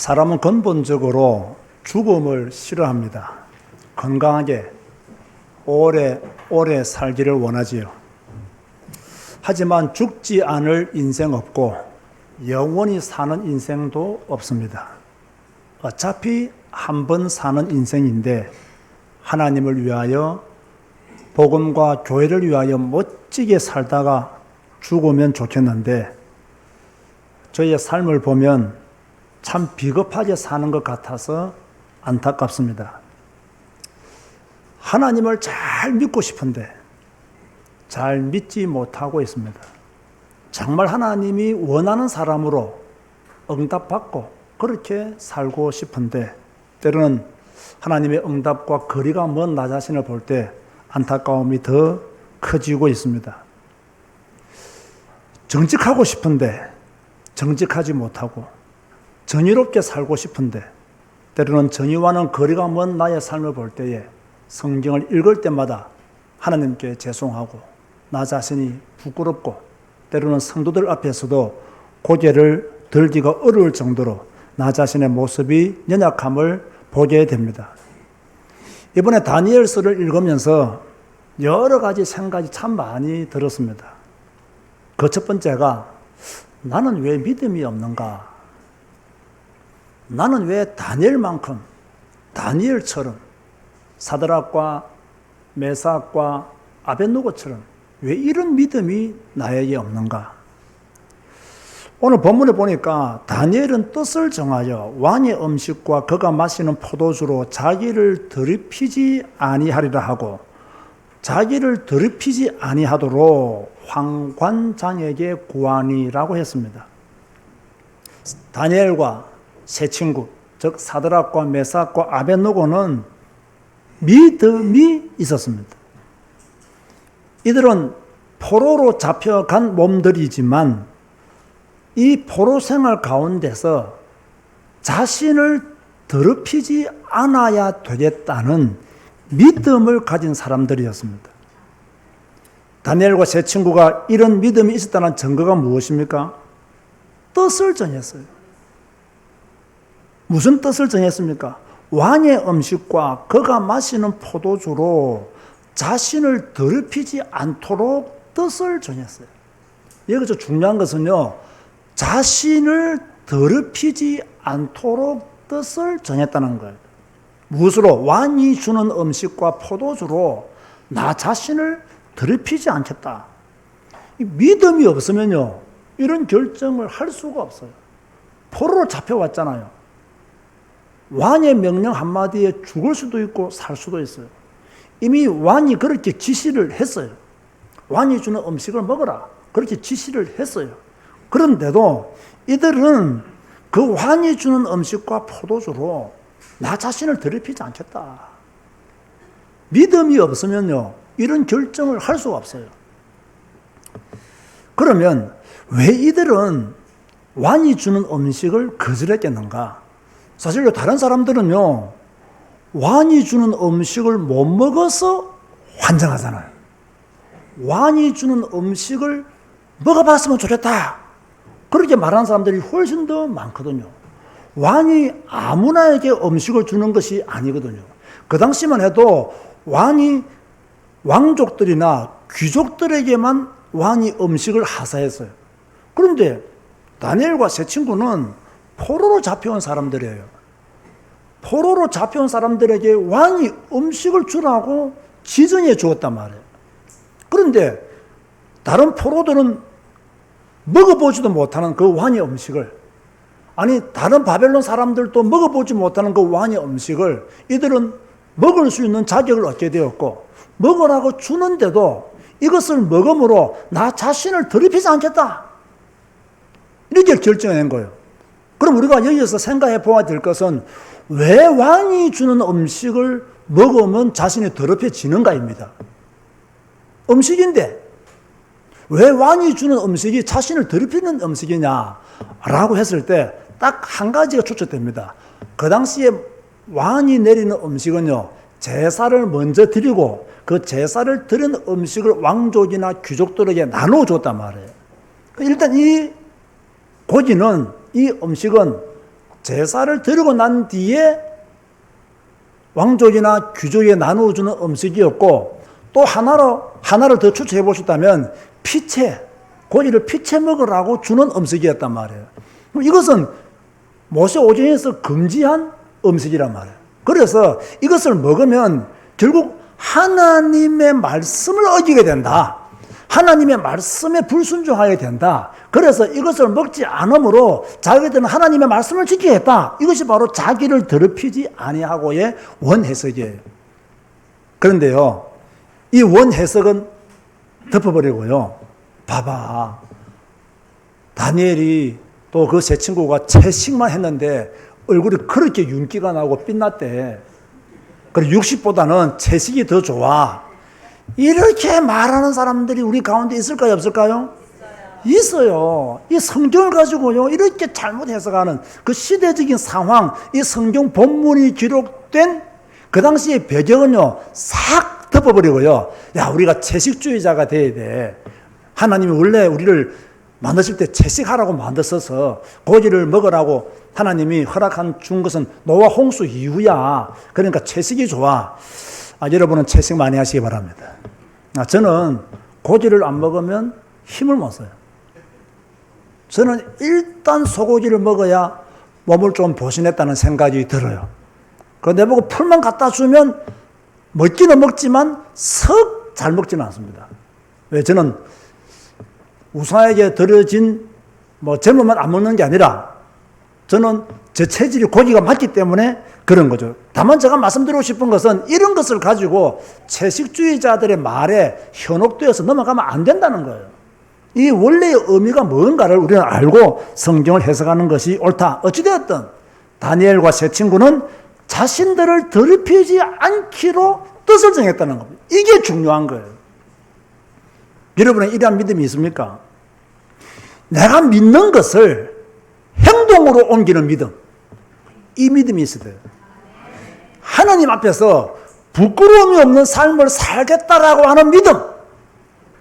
사람은 근본적으로 죽음을 싫어합니다. 건강하게 오래 살기를 원하지요. 하지만 죽지 않을 인생 없고 영원히 사는 인생도 없습니다. 어차피 한 번 사는 인생인데 하나님을 위하여 복음과 교회를 위하여 멋지게 살다가 죽으면 좋겠는데 저희의 삶을 보면 참 비겁하게 사는 것 같아서 안타깝습니다. 하나님을 잘 믿고 싶은데 잘 믿지 못하고 있습니다. 정말 하나님이 원하는 사람으로 응답받고 그렇게 살고 싶은데 때로는 하나님의 응답과 거리가 먼 나 자신을 볼 때 안타까움이 더 커지고 있습니다. 정직하고 싶은데 정직하지 못하고 정의롭게 살고 싶은데 때로는 정의와는 거리가 먼 나의 삶을 볼 때에 성경을 읽을 때마다 하나님께 죄송하고 나 자신이 부끄럽고 때로는 성도들 앞에서도 고개를 들기가 어려울 정도로 나 자신의 모습이 연약함을 보게 됩니다. 이번에 다니엘서를 읽으면서 여러 가지 생각이 참 많이 들었습니다. 그 첫 번째가 나는 왜 믿음이 없는가? 나는 왜 다니엘만큼 다니엘처럼 사드락과 메삭과 아벳노고처럼 왜 이런 믿음이 나에게 없는가? 오늘 본문에 보니까 다니엘은 뜻을 정하여 왕의 음식과 그가 마시는 포도주로 자기를 더럽히지 아니하리라 하고 자기를 더럽히지 아니하도록 황관장에게 구하니라고 했습니다. 다니엘과 세 친구, 즉 사드락과 메삭과 아벳노고는 믿음이 있었습니다. 이들은 포로로 잡혀간 몸들이지만 이 포로 생활 가운데서 자신을 더럽히지 않아야 되겠다는 믿음을 가진 사람들이었습니다. 다니엘과 세 친구가 이런 믿음이 있었다는 증거가 무엇입니까? 뜻을 정했어요. 무슨 뜻을 정했습니까? 왕의 음식과 그가 마시는 포도주로 자신을 더럽히지 않도록 뜻을 정했어요. 여기서 중요한 것은요, 자신을 더럽히지 않도록 뜻을 정했다는 거예요. 무엇으로? 왕이 주는 음식과 포도주로 나 자신을 더럽히지 않겠다. 믿음이 없으면요, 이런 결정을 할 수가 없어요. 포로로 잡혀왔잖아요. 왕의 명령 한마디에 죽을 수도 있고 살 수도 있어요. 이미 왕이 그렇게 지시를 했어요. 왕이 주는 음식을 먹어라. 그렇게 지시를 했어요. 그런데도 이들은 그 왕이 주는 음식과 포도주로 나 자신을 더럽히지 않겠다. 믿음이 없으면요, 이런 결정을 할 수가 없어요. 그러면 왜 이들은 왕이 주는 음식을 거절했겠는가? 사실로 다른 사람들은요, 왕이 주는 음식을 못 먹어서 환장하잖아요. 왕이 주는 음식을 먹어봤으면 좋겠다. 그렇게 말하는 사람들이 훨씬 더 많거든요. 왕이 아무나에게 음식을 주는 것이 아니거든요. 그 당시만 해도 왕이 왕족들이나 귀족들에게만 왕이 음식을 하사했어요. 그런데 다니엘과 세 친구는 포로로 잡혀온 사람들이에요. 포로로 잡혀온 사람들에게 왕이 음식을 주라고 지정해 주었단 말이에요. 그런데 다른 포로들은 먹어보지도 못하는 그 왕의 음식을, 아니 다른 바벨론 사람들도 먹어보지 못하는 그 왕의 음식을 이들은 먹을 수 있는 자격을 얻게 되었고, 먹으라고 주는데도 이것을 먹음으로 나 자신을 더럽히지 않겠다, 이렇게 결정해낸 거예요. 그럼 우리가 여기서 생각해 보아야 될 것은 왜 왕이 주는 음식을 먹으면 자신이 더럽혀지는가입니다. 음식인데 왜 왕이 주는 음식이 자신을 더럽히는 음식이냐라고 했을 때 딱 한 가지가 추측됩니다. 그 당시에 왕이 내리는 음식은요, 제사를 먼저 드리고 그 제사를 드린 음식을 왕족이나 귀족들에게 나눠줬단 말이에요. 일단 이 고기는, 이 음식은 제사를 드리고 난 뒤에 왕족이나 귀족에 나누어주는 음식이었고, 또 하나를 더 추천해 보셨다면 피채, 고기를 피채 먹으라고 주는 음식이었단 말이에요. 이것은 모세 오경에서 금지한 음식이란 말이에요. 그래서 이것을 먹으면 결국 하나님의 말씀을 어기게 된다. 하나님의 말씀에 불순종하게 된다. 그래서 이것을 먹지 않으므로 자기들은 하나님의 말씀을 지키겠다. 이것이 바로 자기를 더럽히지 아니하고의 원해석이에요. 그런데요, 이 원해석은 덮어버리고요. 봐봐, 다니엘이 또 그 세 친구가 채식만 했는데 얼굴이 그렇게 윤기가 나고 빛났대. 그리고 육식보다는 채식이 더 좋아. 이렇게 말하는 사람들이 우리 가운데 있을까요, 없을까요? 있어요. 이 성경을 가지고요, 이렇게 잘못 해석하는 그 시대적인 상황, 이 성경 본문이 기록된 그 당시의 배경은요, 싹 덮어버리고요. 야, 우리가 채식주의자가 돼야 돼. 하나님이 원래 우리를 만드실 때 채식하라고 만들어서 고기를 먹으라고 하나님이 준 것은 노아 홍수 이후야. 그러니까 채식이 좋아. 여러분은 채식 많이 하시기 바랍니다. 저는 고기를 안 먹으면 힘을 못 써요. 저는 일단 소고기를 먹어야 몸을 좀 보신했다는 생각이 들어요. 그런데 보고 풀만 갖다 주면 먹기는 먹지만 썩 잘 먹지는 않습니다. 왜? 저는 우상에게 들여진 제물만 안 먹는 게 아니라 저는 제 체질이 고기가 맞기 때문에 그런 거죠. 다만 제가 말씀드리고 싶은 것은 이런 것을 가지고 채식주의자들의 말에 현혹되어서 넘어가면 안 된다는 거예요. 이 원래의 의미가 뭔가를 우리는 알고 성경을 해석하는 것이 옳다. 어찌되었든 다니엘과 세 친구는 자신들을 더럽히지 않기로 뜻을 정했다는 겁니다. 이게 중요한 거예요. 여러분은 이러한 믿음이 있습니까? 내가 믿는 것을 행동으로 옮기는 믿음. 이 믿음이 있어야 돼요. 하나님 앞에서 부끄러움이 없는 삶을 살겠다라고 하는 믿음.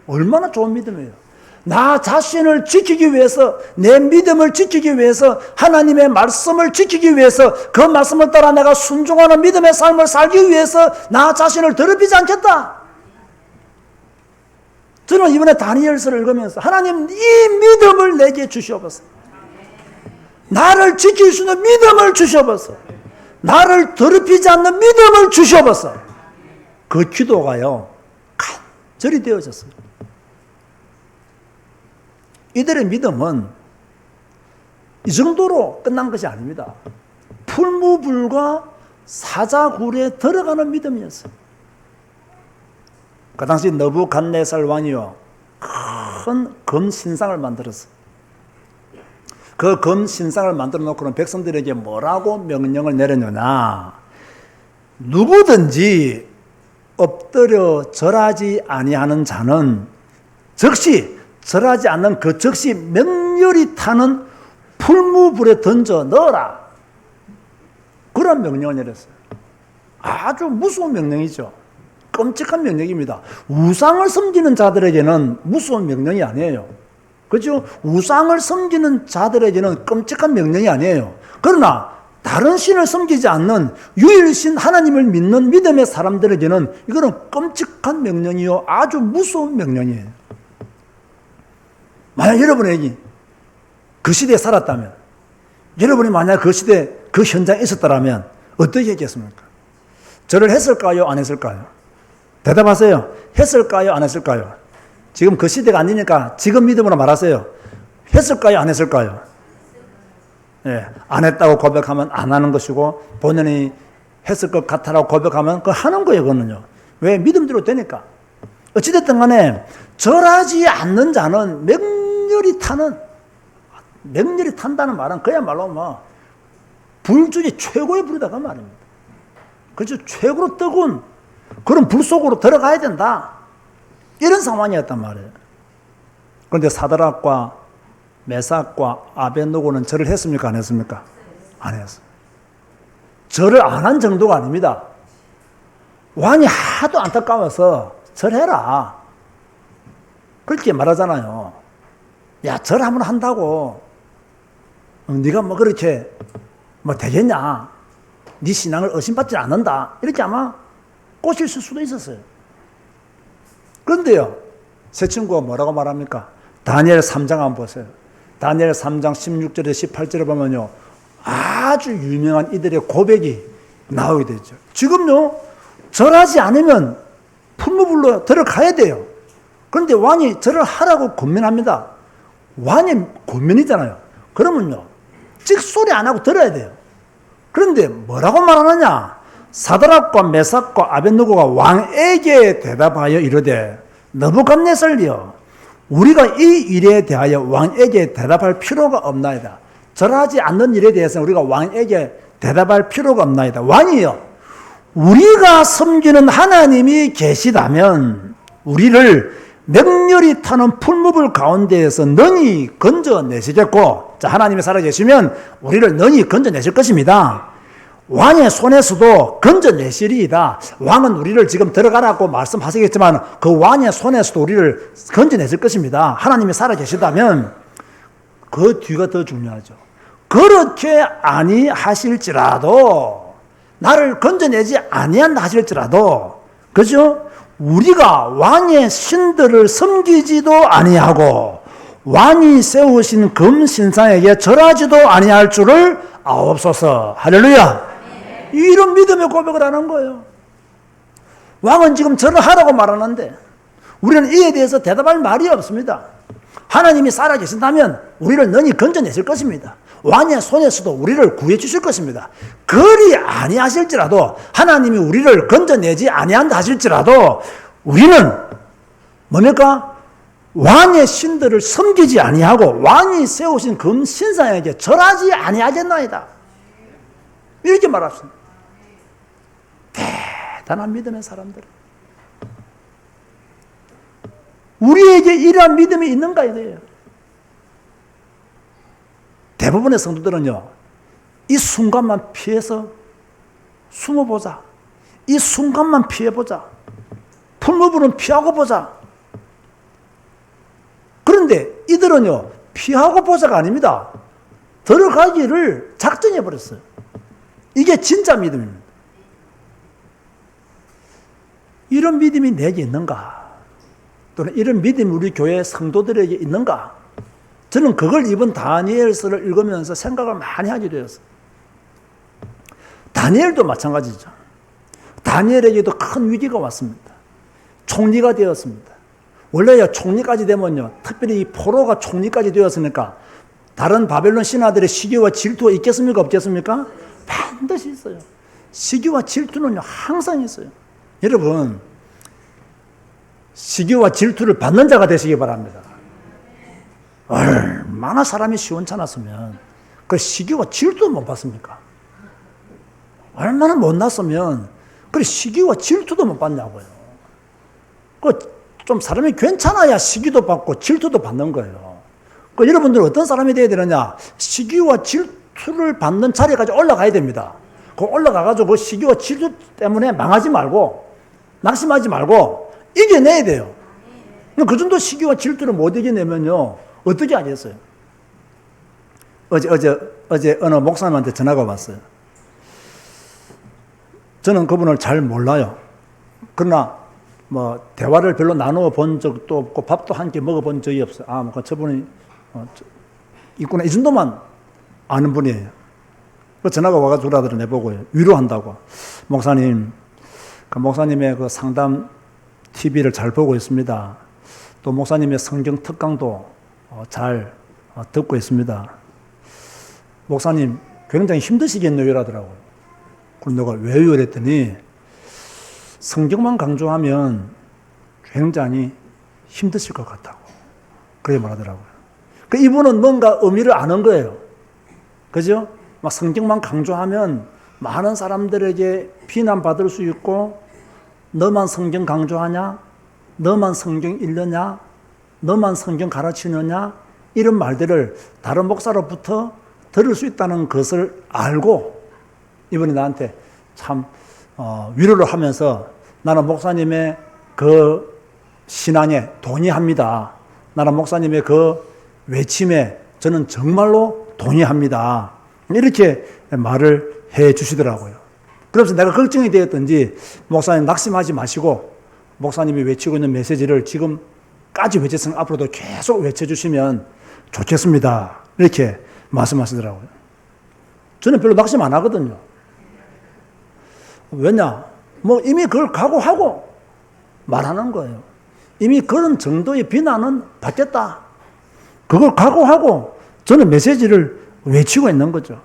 얼마나 좋은 믿음이에요. 나 자신을 지키기 위해서, 내 믿음을 지키기 위해서, 하나님의 말씀을 지키기 위해서, 그 말씀을 따라 내가 순종하는 믿음의 삶을 살기 위해서 나 자신을 더럽히지 않겠다. 저는 이번에 다니엘서를 읽으면서 하나님, 이 믿음을 내게 주시옵소서. 나를 지킬 수 있는 믿음을 주시옵소서. 나를 더럽히지 않는 믿음을 주시옵소서. 그 기도가요, 간절히 되어졌어요. 이들의 믿음은 이 정도로 끝난 것이 아닙니다. 풀무불과 사자굴에 들어가는 믿음이었어요. 그 당시 느부갓네살 왕이요, 큰 금신상을 만들었어요. 그 금신상을 만들어 놓고는 백성들에게 뭐라고 명령을 내렸느냐. 누구든지 엎드려 절하지 아니하는 자는 즉시 절하지 않는 그 즉시 맹렬히 타는 풀무불에 던져 넣어라. 그런 명령을 내렸어요. 아주 무서운 명령이죠. 끔찍한 명령입니다. 우상을 섬기는 자들에게는 무서운 명령이 아니에요. 그렇죠? 우상을 섬기는 자들에게는 끔찍한 명령이 아니에요. 그러나 다른 신을 섬기지 않는 유일신 하나님을 믿는 믿음의 사람들에게는 이거는 끔찍한 명령이요, 아주 무서운 명령이에요. 만약 여러분이 그 시대에 살았다면, 여러분이 만약 그 시대 그 현장에 있었다면 어떻게 했겠습니까? 절을 했을까요, 안 했을까요? 대답하세요. 했을까요, 안 했을까요? 지금 그 시대가 아니니까 지금 믿음으로 말하세요. 했을까요, 안 했을까요? 예, 안 했다고 고백하면 안 하는 것이고, 본인이 했을 것 같다라고 고백하면 그거 하는 거예요, 그거는요. 왜? 믿음대로 되니까. 어찌됐든 간에 절하지 않는 자는 맹렬히 탄다는 말은 그야말로 불 중에 최고의 불이다, 그 말입니다. 그렇죠? 최고로 뜨거운 그런 불 속으로 들어가야 된다. 이런 상황이었단 말이에요. 그런데 사드락과 메삭과 아벳느고는 절을 했습니까, 안 했습니까? 안 했어요. 절을 안 한 정도가 아닙니다. 왕이 하도 안타까워서 절해라, 그렇게 말하잖아요. 야, 절 한번 한다고 네가 그렇게 뭐 되겠냐? 네 신앙을 의심받지 않는다. 이렇게 아마 꼬실 수도 있었어요. 그런데요, 새 친구가 뭐라고 말합니까? 다니엘 3장 한번 보세요. 다니엘 3장 16절에 18절에 보면요, 아주 유명한 이들의 고백이 나오게 되죠. 지금요, 절하지 않으면 풀무불로 들어가야 돼요. 그런데 왕이 절을 하라고 권면합니다. 왕이 권면이잖아요. 그러면요, 찍소리 안 하고 들어야 돼요. 그런데 뭐라고 말하느냐? 사드락과 메삭과 아벳느고가 왕에게 대답하여 이르되, 느부갓네살이여, 우리가 이 일에 대하여 왕에게 대답할 필요가 없나이다. 절하지 않는 일에 대해서는 우리가 왕에게 대답할 필요가 없나이다. 왕이여, 우리가 섬기는 하나님이 계시다면 우리를 맹렬히 타는 풀무불 가운데에서 능히 건져내시겠고, 자, 하나님이 살아계시면 우리를 능히 건져내실 것입니다. 왕의 손에서도 건져내시리이다. 왕은 우리를 지금 들어가라고 말씀하시겠지만 그 왕의 손에서도 우리를 건져내실 것입니다. 하나님이 살아계시다면. 그 뒤가 더 중요하죠. 그렇게 아니하실지라도, 나를 건져내지 아니한다 하실지라도, 그죠? 우리가 왕의 신들을 섬기지도 아니하고 왕이 세우신 금신상에게 절하지도 아니할 줄을 아옵소서. 할렐루야. 이런 믿음의 고백을 하는 거예요. 왕은 지금 절을 하라고 말하는데 우리는 이에 대해서 대답할 말이 없습니다. 하나님이 살아계신다면 우리를 능히 건져내실 것입니다. 왕의 손에서도 우리를 구해 주실 것입니다. 그리 아니하실지라도, 하나님이 우리를 건져내지 아니한다 하실지라도 우리는 뭡니까? 왕의 신들을 섬기지 아니하고 왕이 세우신 금신상에게 절하지 아니하겠나이다. 이렇게 말합니다. 대단한 믿음의 사람들. 우리에게 이러한 믿음이 있는가 이거예요. 대부분의 성도들은요, 이 순간만 피해서 숨어보자. 이 순간만 피해보자. 풀무불은 피하고 보자. 그런데 이들은요, 피하고 보자가 아닙니다. 들어가기를 작정해버렸어요. 이게 진짜 믿음입니다. 이런 믿음이 내게 있는가? 또는 이런 믿음이 우리 교회 성도들에게 있는가? 저는 그걸 이번 다니엘서를 읽으면서 생각을 많이 하게 되었어요. 다니엘도 마찬가지죠. 다니엘에게도 큰 위기가 왔습니다. 총리가 되었습니다. 원래요, 총리까지 되면요, 특별히 이 포로가 총리까지 되었으니까 다른 바벨론 신하들의 시기와 질투가 있겠습니까? 없겠습니까? 반드시 있어요. 시기와 질투는요, 항상 있어요. 여러분, 시기와 질투를 받는 자가 되시기 바랍니다. 얼마나 사람이 시원찮았으면 그 시기와 질투도 못 받습니까? 얼마나 못났으면 그 시기와 질투도 못 받냐고요. 그 좀 사람이 괜찮아야 시기도 받고 질투도 받는 거예요. 그 여러분들은 어떤 사람이 되어야 되느냐? 시기와 질투를 받는 자리까지 올라가야 됩니다. 그 올라가가지고 그 시기와 질투 때문에 망하지 말고, 낙심하지 말고 이겨내야 돼요. 그 정도 시기와 질투를 못 이겨내면요, 어떻게 하겠어요? 어제 어느 목사님한테 전화가 왔어요. 저는 그분을 잘 몰라요. 그러나 뭐 대화를 별로 나누어 본 적도 없고 밥도 한 끼 먹어본 적이 없어요. 뭐 저분이 있구나, 이 정도만 아는 분이에요. 그 전화가 와가지고 전화들을 내보고 위로한다고. 목사님, 그 목사님의 그 상담 TV를 잘 보고 있습니다. 또 목사님의 성경 특강도 잘 듣고 있습니다. 목사님 굉장히 힘드시겠네요 이러더라고요. 그럼 내가 왜요 이랬더니 성경만 강조하면 굉장히 힘드실 것 같다고 그렇게 말하더라고요. 그 이분은 뭔가 의미를 아는 거예요. 그죠? 막 성경만 강조하면 많은 사람들에게 비난받을 수 있고, 너만 성경 강조하냐? 너만 성경 읽느냐? 너만 성경 가르치느냐? 이런 말들을 다른 목사로부터 들을 수 있다는 것을 알고 이분이 나한테 참 위로를 하면서, 나는 목사님의 그 신앙에 동의합니다. 나는 목사님의 그 외침에 저는 정말로 동의합니다. 이렇게 말을 해 주시더라고요. 그래서 내가 걱정이 되었던지 목사님 낙심하지 마시고 목사님이 외치고 있는 메시지를 지금까지 외쳤으면 앞으로도 계속 외쳐주시면 좋겠습니다. 이렇게 말씀하시더라고요. 저는 별로 낙심 안 하거든요. 왜냐? 이미 그걸 각오하고 말하는 거예요. 이미 그런 정도의 비난은 받겠다. 그걸 각오하고 저는 메시지를 외치고 있는 거죠.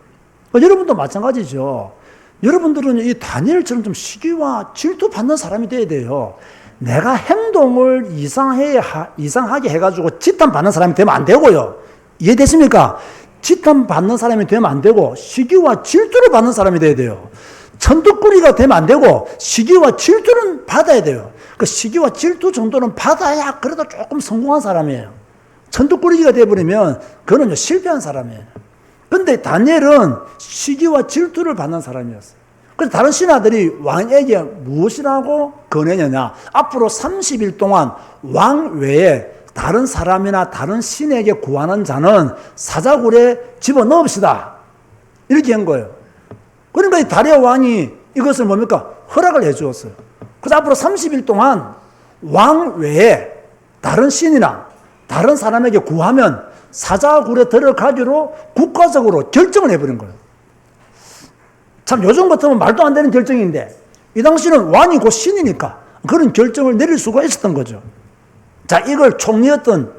여러분도 마찬가지죠. 여러분들은 이 다니엘처럼 좀 시기와 질투 받는 사람이 돼야 돼요. 내가 행동을 이상하게 해가지고 지탄받는 사람이 되면 안 되고요. 이해되십니까? 지탄받는 사람이 되면 안 되고 시기와 질투를 받는 사람이 돼야 돼요. 천덕꾸리가 되면 안 되고 시기와 질투는 받아야 돼요. 그 시기와 질투 정도는 받아야 그래도 조금 성공한 사람이에요. 천덕꾸리가 되어버리면 그거는 실패한 사람이에요. 근데 다니엘은 시기와 질투를 받는 사람이었어요. 그래서 다른 신하들이 왕에게 무엇이라고 건의했느냐? 앞으로 30일 동안 왕 외에 다른 사람이나 다른 신에게 구하는 자는 사자굴에 집어넣읍시다. 이렇게 한 거예요. 그러니까 이 다리아 왕이 이것을 뭡니까? 허락을 해 주었어요. 그래서 앞으로 30일 동안 왕 외에 다른 신이나 다른 사람에게 구하면 사자굴에 들어가기로 국가적으로 결정을 해버린 거예요. 참 요즘 같으면 말도 안 되는 결정인데 이 당시는 왕이 곧 신이니까 그런 결정을 내릴 수가 있었던 거죠. 자, 이걸 총리였던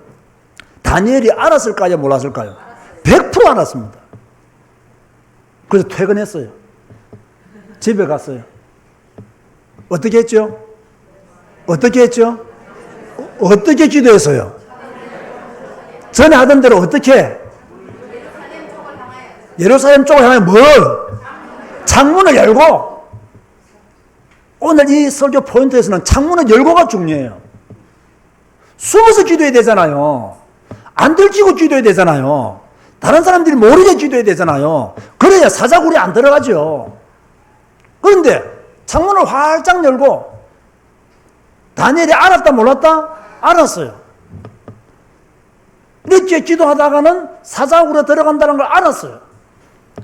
다니엘이 알았을까요? 몰랐을까요? 100% 알았습니다. 그래서 퇴근했어요. 집에 갔어요. 어떻게 했죠? 어떻게 했죠? 어떻게 기도했어요? 전에 하던 대로 어떻게? 예루살렘 쪽을 향해 뭘? 창문을 열고, 오늘 이 설교 포인트에서는 창문을 열고가 중요해요. 숨어서 기도해야 되잖아요. 안 들키고 기도해야 되잖아요. 다른 사람들이 모르게 기도해야 되잖아요. 그래야 사자굴에 안 들어가죠. 그런데 창문을 활짝 열고 다니엘이 알았다 몰랐다? 알았어요. 이렇게 기도하다가는 사자굴에 들어간다는 걸 알았어요.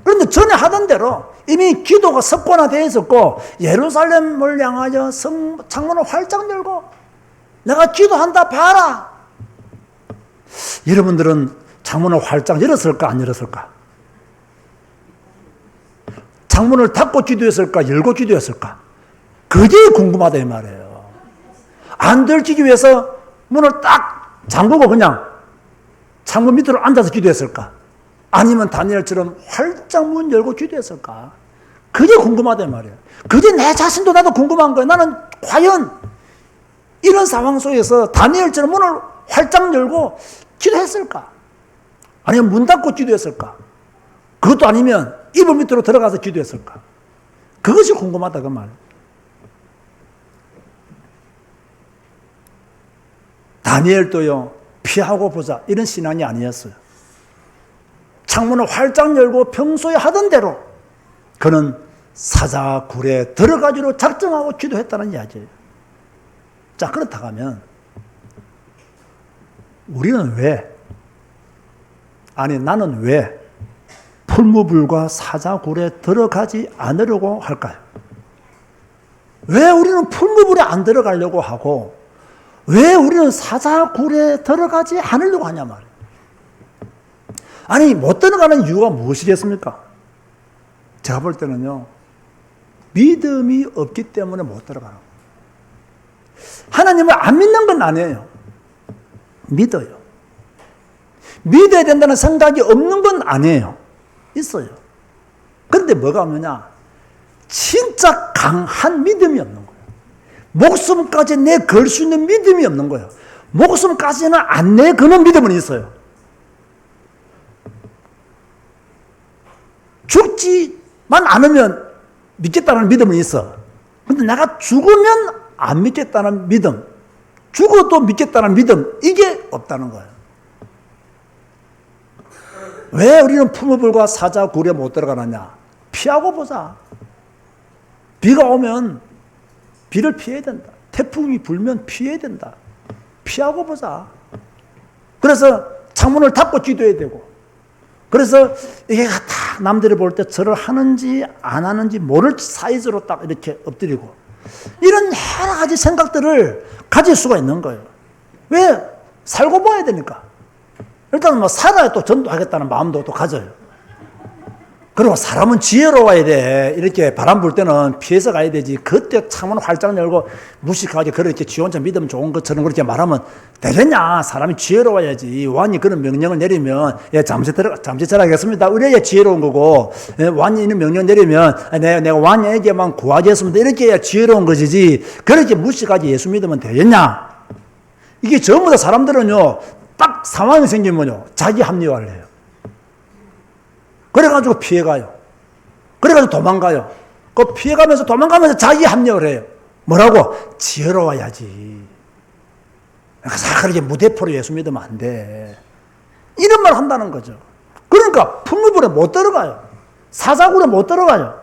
그런데 전에 하던 대로 이미 기도가 습관화되어 있었고 예루살렘을 향하여 창문을 활짝 열고 내가 기도한다 봐라. 여러분들은 창문을 활짝 열었을까 안 열었을까? 창문을 닫고 기도했을까 열고 기도했을까? 그게 궁금하다 이 말이에요. 안 들키기 위해서 문을 딱 잠그고 그냥 창문 밑으로 앉아서 기도했을까? 아니면 다니엘처럼 활짝 문 열고 기도했을까? 그게 궁금하다 이 말이에요. 그게 내 자신도 나도 궁금한 거예요. 나는 과연 이런 상황 속에서 다니엘처럼 문을 활짝 열고 기도했을까? 아니면 문 닫고 기도했을까? 그것도 아니면 이불 밑으로 들어가서 기도했을까? 그것이 궁금하다 그 말. 다니엘도요 피하고 보자 이런 신앙이 아니었어요. 창문을 활짝 열고 평소에 하던 대로 그는 사자굴에 들어가기로 작정하고 기도했다는 이야기예요. 자, 그렇다고 하면 우리는 나는 왜 풀무불과 사자굴에 들어가지 않으려고 할까요? 왜 우리는 풀무불에 안 들어가려고 하고 왜 우리는 사자굴에 들어가지 않으려고 하냐 말이에요. 아니 못 들어가는 이유가 무엇이겠습니까? 제가 볼 때는요 믿음이 없기 때문에 못 들어가는 거예요. 하나님을 안 믿는 건 아니에요. 믿어요. 믿어야 된다는 생각이 없는 건 아니에요. 있어요. 그런데 뭐가 없느냐? 진짜 강한 믿음이 없는 거예요. 목숨까지 내걸 수 있는 믿음이 없는 거예요. 목숨까지는 안 내거는 믿음은 있어요. 죽지만 않으면 믿겠다는 믿음은 있어. 근데 내가 죽으면 안 믿겠다는 믿음, 죽어도 믿겠다는 믿음, 이게 없다는 거예요. 왜 우리는 풀무불과 사자굴에 못 들어가느냐? 피하고 보자. 비가 오면 비를 피해야 된다. 태풍이 불면 피해야 된다. 피하고 보자. 그래서 창문을 닫고 기도해야 되고, 그래서 이게 다 남들이 볼 때 절을 하는지 안 하는지 모를 사이즈로 딱 이렇게 엎드리고 이런 여러 가지 생각들을 가질 수가 있는 거예요. 왜? 살고 봐야 되니까. 일단 뭐 살아야 또 전도하겠다는 마음도 또 가져요. 그리고 사람은 지혜로워야 돼. 이렇게 바람 불 때는 피해서 가야 되지. 그때 창문 활짝 열고 무식하게 그렇게 지 혼자 믿으면 좋은 것처럼 그렇게 말하면 되겠냐. 사람이 지혜로워야지. 왕이 그런 명령을 내리면 잠시 절하겠습니다. 이래야 지혜로운 거고 왕이 이런 명령 내리면 내가 왕에게만 구하겠습니다. 이렇게 해야 지혜로운 것이지. 그렇게 무식하게 예수 믿으면 되겠냐. 이게 전부 다 사람들은요. 딱 상황이 생기면요. 자기 합리화를 해요. 그래가지고 피해가요. 그래가지고 도망가요. 그 피해가면서 도망가면서 자기 합리화를 해요. 뭐라고? 지혜로워야지. 그러니까 그렇게 무대포로 예수 믿으면 안 돼. 이런 말 한다는 거죠. 그러니까 풍물불에 못 들어가요. 사자굴에 못 들어가요.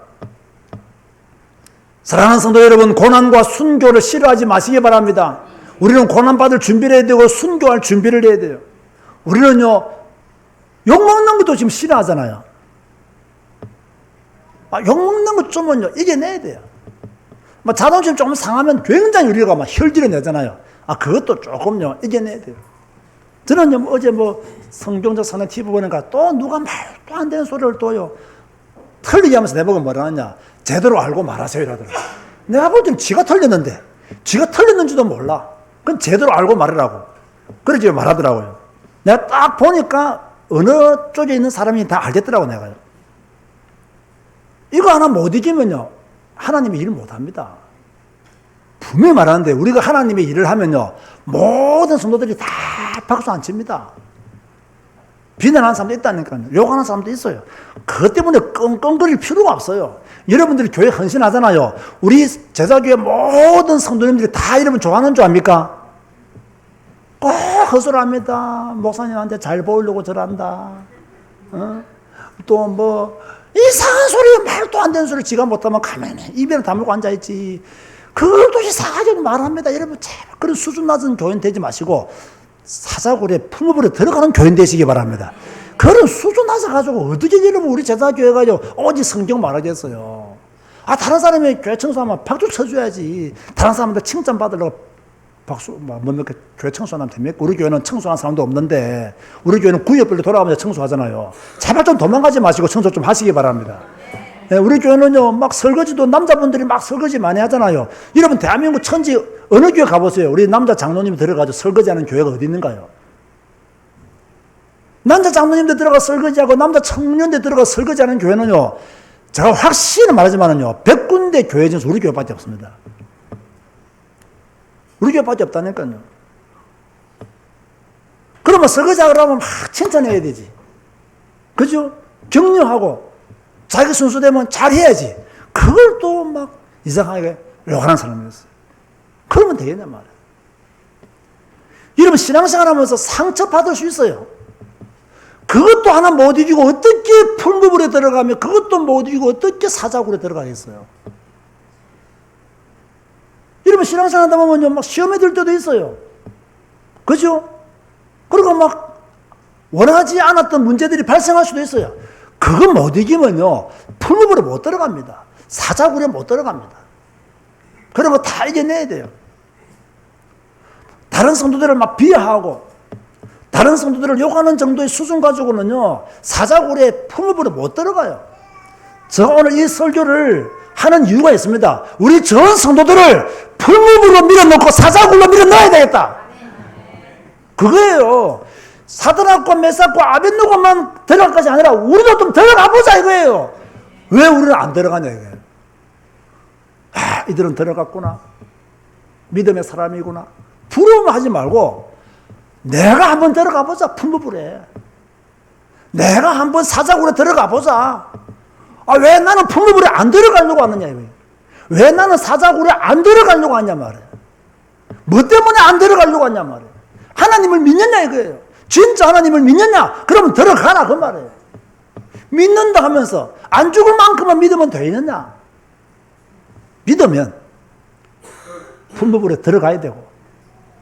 사랑하는 성도 여러분, 고난과 순교를 싫어하지 마시기 바랍니다. 우리는 고난받을 준비를 해야 되고 순교할 준비를 해야 돼요. 우리는요, 욕먹는 것도 지금 싫어하잖아요. 욕먹는 것 좀은요, 이겨내야 돼요. 자존심 조금 상하면 굉장히 우리가 혈질을 내잖아요. 그것도 조금요, 이겨내야 돼요. 저는요, 어제 성경적 사는 TV 보니까 또 누가 말도 안 되는 소리를 또요, 틀리게 하면서 내보고 뭐라 하냐. 제대로 알고 말하세요. 이러더라고요. 내가 볼 때는 지가 틀렸는데, 지가 틀렸는지도 몰라. 그건 제대로 알고 말하라고. 그렇게 말하더라고요. 내가 딱 보니까 어느 쪽에 있는 사람이 다 알겠더라고, 내가요. 이거 하나 못 이기면요, 하나님이 일 못 합니다. 분명히 말하는데, 우리가 하나님의 일을 하면요, 모든 성도들이 다 박수 안 칩니다. 비난하는 사람도 있다니까요. 욕하는 사람도 있어요. 그것 때문에 끙끙거릴 필요가 없어요. 여러분들이 교회 헌신하잖아요. 우리 제자교회 모든 성도님들이 다 이러면 좋아하는 줄 압니까? 꼭 헛소리합니다. 목사님한테 잘 보이려고 저런다. 또 이상한 소리, 말도 안 되는 소리 지가 못하면 가만히 입에는 다물고 앉아있지. 그걸 또 이상하게 말합니다. 여러분 제발 그런 수준 낮은 교인 되지 마시고 사자굴에 풍업으로 들어가는 교인 되시기 바랍니다. 그런 수준 낮아가지고 어떻게 여러분 우리 제자교회가 오직 성경 말하겠어요. 다른 사람이 교회 청소하면 박수 쳐줘야지. 다른 사람한테 칭찬받으려고 박수, 교회 청소하면 됩니까? 우리 교회는 청소하는 사람도 없는데, 우리 교회는 구역별로 돌아가면서 청소하잖아요. 제발 좀 도망가지 마시고 청소 좀 하시기 바랍니다. 우리 교회는요, 설거지도 남자분들이 설거지 많이 하잖아요. 여러분, 대한민국 천지 어느 교회 가보세요. 우리 남자 장로님이 들어가서 설거지하는 교회가 어디 있는가요? 남자 장로님들 들어가 설거지하고 남자 청년들 들어가 설거지하는 교회는요, 제가 확실히 말하지만은요, 100군데 교회 중에서 우리 교회밖에 없습니다. 우리 교회밖에 없다니까요. 그러면 설거지하려면 칭찬해야 되지. 그죠? 격려하고 자기 순수되면 잘해야지. 그걸 또 이상하게 욕하는 사람이 있어요. 그러면 되겠냐 말이에요. 여러분 신앙생활 하면서 상처받을 수 있어요. 그것도 하나 못 이기고 어떻게 풀무불에 들어가면 그것도 못 이기고 어떻게 사자굴에 들어가겠어요. 여러분 신앙생활 하다 보면 시험에 들 때도 있어요. 그죠? 그리고 원하지 않았던 문제들이 발생할 수도 있어요. 그거 못 이기면요, 풀무불에 못 들어갑니다. 사자굴에 못 들어갑니다. 그런 거 다 이겨내야 돼요. 다른 성도들을 비하하고, 다른 성도들을 욕하는 정도의 수준 가지고는요, 사자굴에 풀무불에 못 들어가요. 제가 오늘 이 설교를 하는 이유가 있습니다. 우리 전 성도들을 풀무불로 밀어넣고 사자굴로 밀어넣어야 되겠다. 그거예요. 사드락과 메삭과 아벳느고만 들어갈 것이 아니라 우리도 좀 들어가 보자 이거예요. 왜 우리는 안 들어가냐 이거예요. 이들은 들어갔구나. 믿음의 사람이구나. 부러움하지 말고 내가 한번 들어가 보자. 풀무불에. 내가 한번 사자굴에 들어가 보자. 왜 나는 풀무불에 안 들어가려고 하느냐 이거예요. 왜 나는 사자굴에 안 들어가려고 하냐 말이에요. 뭐 때문에 안 들어가려고 하냐 말이에요. 하나님을 믿느냐 이거예요. 진짜 하나님을 믿느냐? 그러면 들어가라 그 말이에요. 믿는다 하면서 안 죽을 만큼만 믿으면 되느냐? 믿으면 풀무불에 들어가야 되고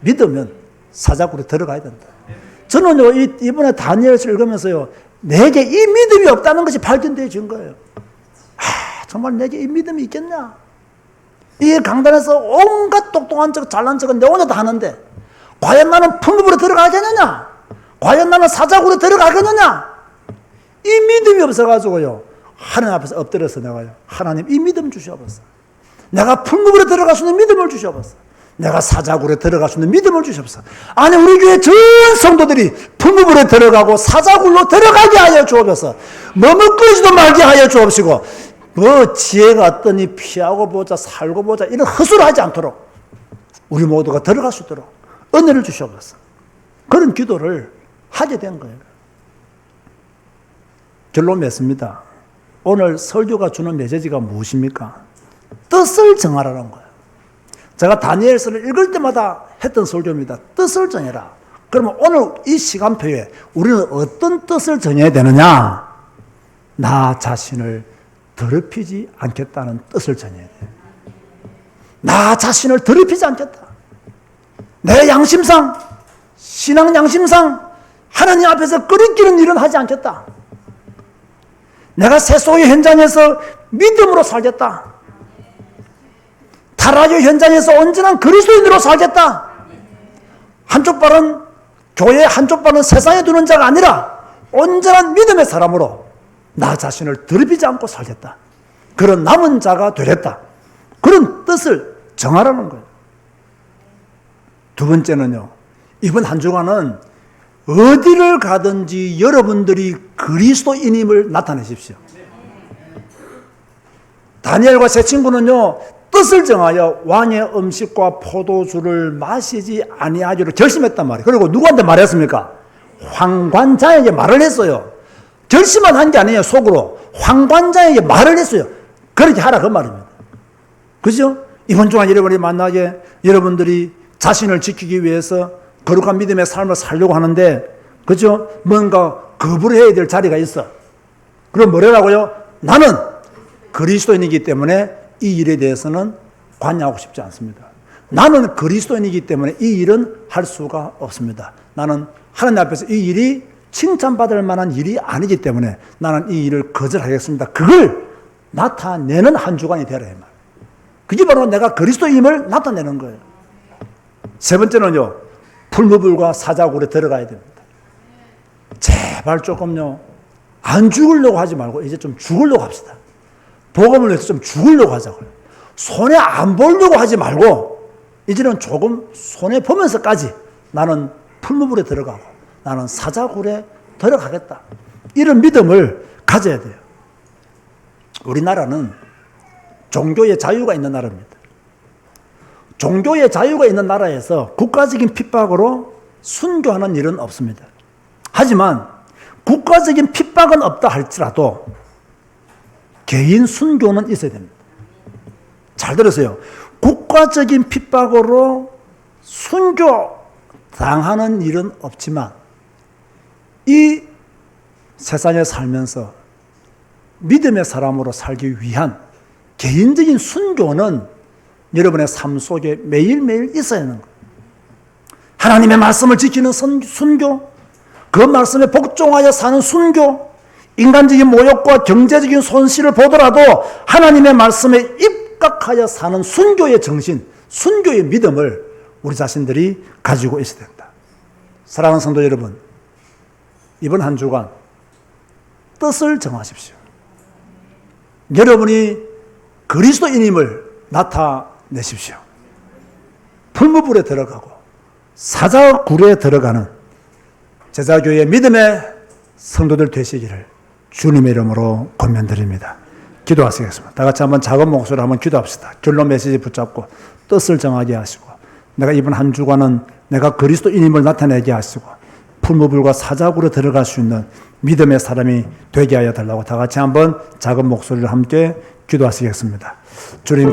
믿으면 사자굴에 들어가야 된다. 저는요 이번에 다니엘서 읽으면서요 내게 이 믿음이 없다는 것이 발견되어진 거예요. 정말 내게 이 믿음이 있겠냐? 이 강단에서 온갖 똑똑한 척 잘난 척은 내 혼자 다 하는데 과연 나는 풍부로 들어가겠느냐? 과연 나는 사자굴에 들어가겠느냐? 이 믿음이 없어가지고요, 하나님 앞에서 엎드려서 내가요, 하나님 이 믿음 주셔버렸어. 내가 풀무불에 들어갈 수 있는 믿음을 주셔버렸어. 내가 사자굴에 들어갈 수 있는 믿음을 주셔버렸어. 아니, 우리 교회 전 성도들이 풀무불에 들어가고 사자굴로 들어가게 하여 주옵소서. 머뭇거리지도 말게 하여 주옵시고, 뭐 지혜가 어떠니 피하고 보자, 살고 보자, 이런 헛소리 하지 않도록 우리 모두가 들어갈 수 있도록 은혜를 주셔버렸어. 그런 기도를 하게 된 거예요. 결론 맺습니다. 오늘 설교가 주는 메시지가 무엇입니까? 뜻을 정하라는 거예요. 제가 다니엘서를 읽을 때마다 했던 설교입니다. 뜻을 정해라. 그러면 오늘 이 시간표에 우리는 어떤 뜻을 정해야 되느냐? 나 자신을 더럽히지 않겠다는 뜻을 정해야 돼요. 나 자신을 더럽히지 않겠다. 내 양심상, 신앙 양심상 하나님 앞에서 끄리끼는 일은 하지 않겠다. 내가 세속의 현장에서 믿음으로 살겠다. 타락의 현장에서 온전한 그리스도인으로 살겠다. 한쪽 발은 교회, 한쪽 발은 세상에 두는 자가 아니라 온전한 믿음의 사람으로 나 자신을 더럽히지 않고 살겠다. 그런 남은 자가 되겠다. 그런 뜻을 정하라는 거예요. 두 번째는요, 이번 한 주간은 어디를 가든지 여러분들이 그리스도인임을 나타내십시오. 다니엘과 세 친구는요, 뜻을 정하여 왕의 음식과 포도주를 마시지 아니하기로 결심했단 말이에요. 그리고 누구한테 말했습니까? 황관자에게 말을 했어요. 결심만 한 게 아니에요. 속으로 황관자에게 말을 했어요. 그렇게 하라 그 말입니다. 그죠? 이번 주간 여러분이 만나게 여러분들이 자신을 지키기 위해서 거룩한 믿음의 삶을 살려고 하는데, 그죠? 뭔가 거부를 해야 될 자리가 있어. 그럼 뭐라고요? 나는 그리스도인이기 때문에 이 일에 대해서는 관여하고 싶지 않습니다. 나는 그리스도인이기 때문에 이 일은 할 수가 없습니다. 나는 하나님 앞에서 이 일이 칭찬받을 만한 일이 아니기 때문에 나는 이 일을 거절하겠습니다. 그걸 나타내는 한 주간이 되라 이 말. 그게 바로 내가 그리스도임을 나타내는 거예요. 세 번째는요, 풀무불과 사자굴에 들어가야 됩니다. 제발 조금요, 안 죽으려고 하지 말고 이제 좀 죽으려고 합시다. 복음을 위해서 좀 죽으려고 하자고요. 손해 안 보려고 하지 말고 이제는 조금 손해 보면서까지 나는 풀무불에 들어가고 나는 사자굴에 들어가겠다. 이런 믿음을 가져야 돼요. 우리나라는 종교의 자유가 있는 나라입니다. 종교의 자유가 있는 나라에서 국가적인 핍박으로 순교하는 일은 없습니다. 하지만 국가적인 핍박은 없다 할지라도 개인 순교는 있어야 됩니다. 잘 들으세요. 국가적인 핍박으로 순교 당하는 일은 없지만 이 세상에 살면서 믿음의 사람으로 살기 위한 개인적인 순교는 여러분의 삶 속에 매일매일 있어야 하는 거예요. 하나님의 말씀을 지키는 순교, 그 말씀에 복종하여 사는 순교, 인간적인 모욕과 경제적인 손실을 보더라도 하나님의 말씀에 입각하여 사는 순교의 정신, 순교의 믿음을 우리 자신들이 가지고 있어야 된다. 사랑하는 성도 여러분, 이번 한 주간 뜻을 정하십시오. 여러분이 그리스도인임을 나타내십시오. 풀무불에 들어가고 사자굴에 들어가는 제자교회의 믿음의 성도들 되시기를 주님의 이름으로 권면드립니다. 기도하시겠습니다. 다 같이 한번 작은 목소리로 한번 기도합시다. 결론 메시지 붙잡고 뜻을 정하게 하시고 내가 이번 한 주간은 내가 그리스도인임을 나타내게 하시고 풀무불과 사자굴에 들어갈 수 있는 믿음의 사람이 되게 하여 달라고 다 같이 한번 작은 목소리로 함께 기도하시겠습니다. 주님